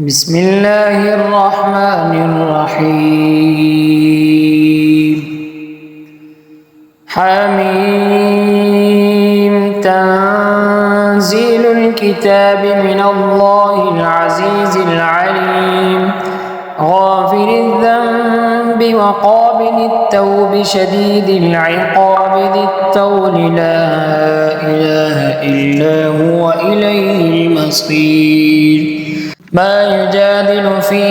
بسم الله الرحمن الرحيم. حميم. تنزيل الكتاب من الله العزيز العليم. غافر الذنب وقابل التوب شديد العقاب ذي الطول لا إله إلا هو إليه المصير. ما يجادل في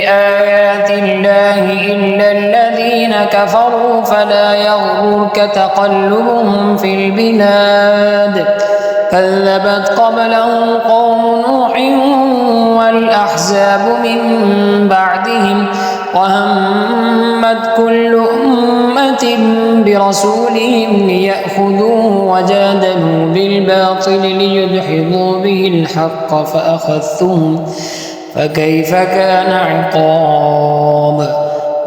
آيات الله إلا الذين كفروا فلا يغررك تقلبهم في البلاد. كذبت قبلهم قوم نوح والأحزاب من بعدهم وهمت كل أمة برسولهم ليأخذوه وجادلوا بالباطل ليدحضوا به الحق فأخذتهم فكيف كان عقاب.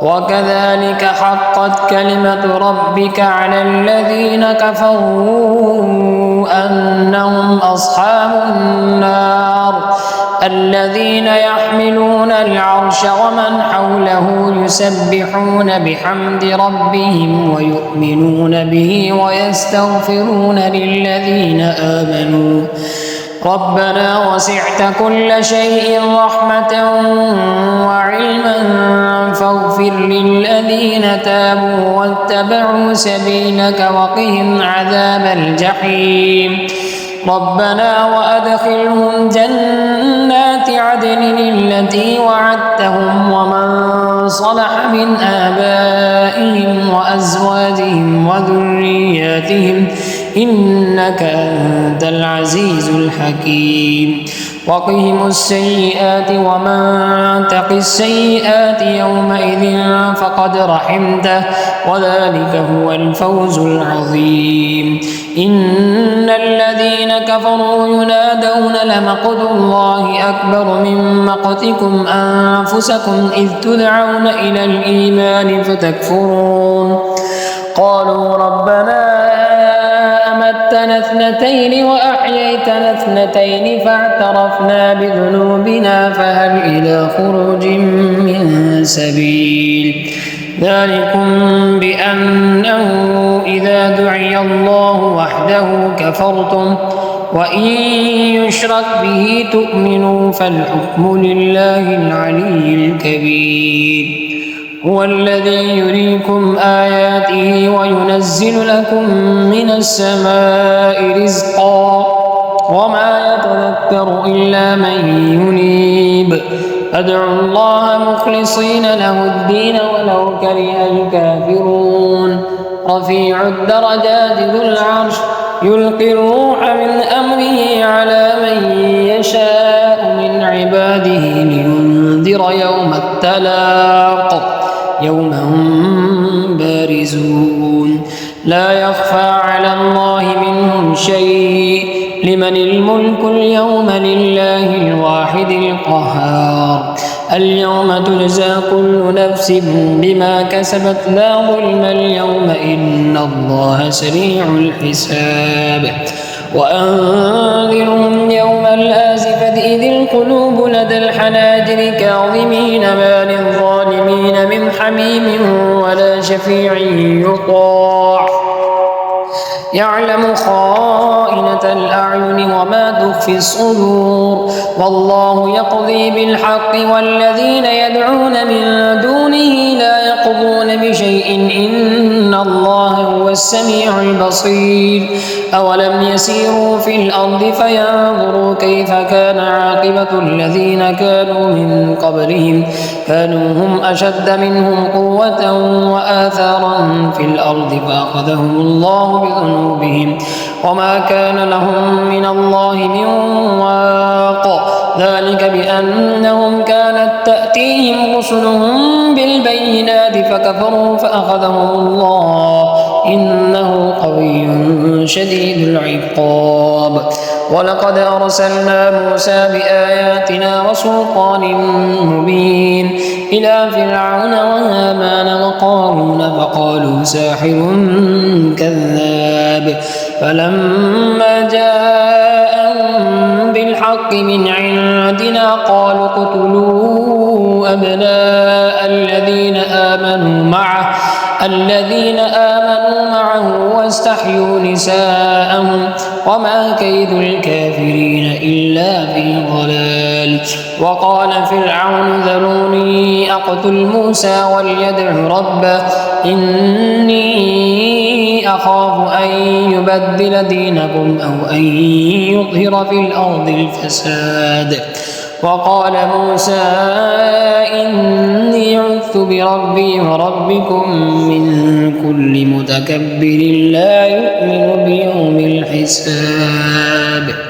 وكذلك حقت كلمة ربك على الذين كفروا أنهم أصحاب النار. الذين يحملون العرش ومن حوله يسبحون بحمد ربهم ويؤمنون به ويستغفرون للذين آمنوا ربنا وسعت كل شيء رحمة وعلما فاغفر للذين تابوا واتبعوا سبيلك وقهم عذاب الجحيم. ربنا وأدخلهم جنات عدن التي وعدتهم ومن صلح من آبائهم وأزواجهم وذرياتهم إنك أنت العزيز الحكيم. وقهم السيئات ومن تق السيئات يومئذ فقد رحمته وذلك هو الفوز العظيم. إن الذين كفروا ينادون لمقت الله أكبر من مقتكم أنفسكم إذ تدعون إلى الإيمان فتكفرون. قالوا ربنا أمتنا اثنتين وأحييتنا اثنتين فاعترفنا بذنوبنا فهل إلى خروج من سبيل. ذلكم بأنه إذا دعي الله وحده كفرتم وإن يشرك به تؤمنوا فالحكم لله العلي الكبير. هو الذي يريكم آياته وينزل لكم من السماء رزقا وما يتذكر إلا من ينيب. أدعوا الله مخلصين له الدين ولو كره الكافرون. رفيع الدرجات ذو العرش يلقي الروح من أمره على من يشاء من عباده لينذر يوم التلاق يوم هم بارزون لا يخفى على الله منهم شيء. لمن الملك اليوم لله الواحد القهار. اليوم تجزى كل نفس بما كسبت لا ظلم اليوم إن الله سريع الحساب. وأنذرهم يوم الآزفة إذ القلوب لدى الحناجر كاظمين ما للظالمين من حميم ولا شفيع يطاع يعلم خائنة الأعين وما تخفي الصدور. والله يقضي بالحق والذين يدعون من دونه لا يقضون بشيء إن الله هو السميع البصير. أولم يسيروا في الأرض فينظروا كيف كان عاقبة الذين كانوا من قبلهم كانوا هم أشد منهم قوة وآثارا في الأرض فأخذهم الله بذنوبهم وما كان لهم من الله من واق. ذلك بأنهم كانت تأتيهم رسلهم بالبينات فكفروا فأخذهم الله إنه قوي شديد العقاب. ولقد أرسلنا موسى بآياتنا وسلطان مبين إلى فرعون وهامان وقارون فقالوا ساحر كذاب. فلما جاءهم بالحق بالحق من عندنا قالوا اقتلوا أبناء الذين آمنوا معه واستحيوا نساءهم وما كيد الكافرين إلا في ضلال. وقال فرعون ذروني أقتل موسى وليدع ربه إني أخاف أن يبدل دينكم أو أن يظهر في الأرض الفساد. وقال موسى إني عذت بربي وربكم من كل متكبر لا يؤمن بيوم الحساب.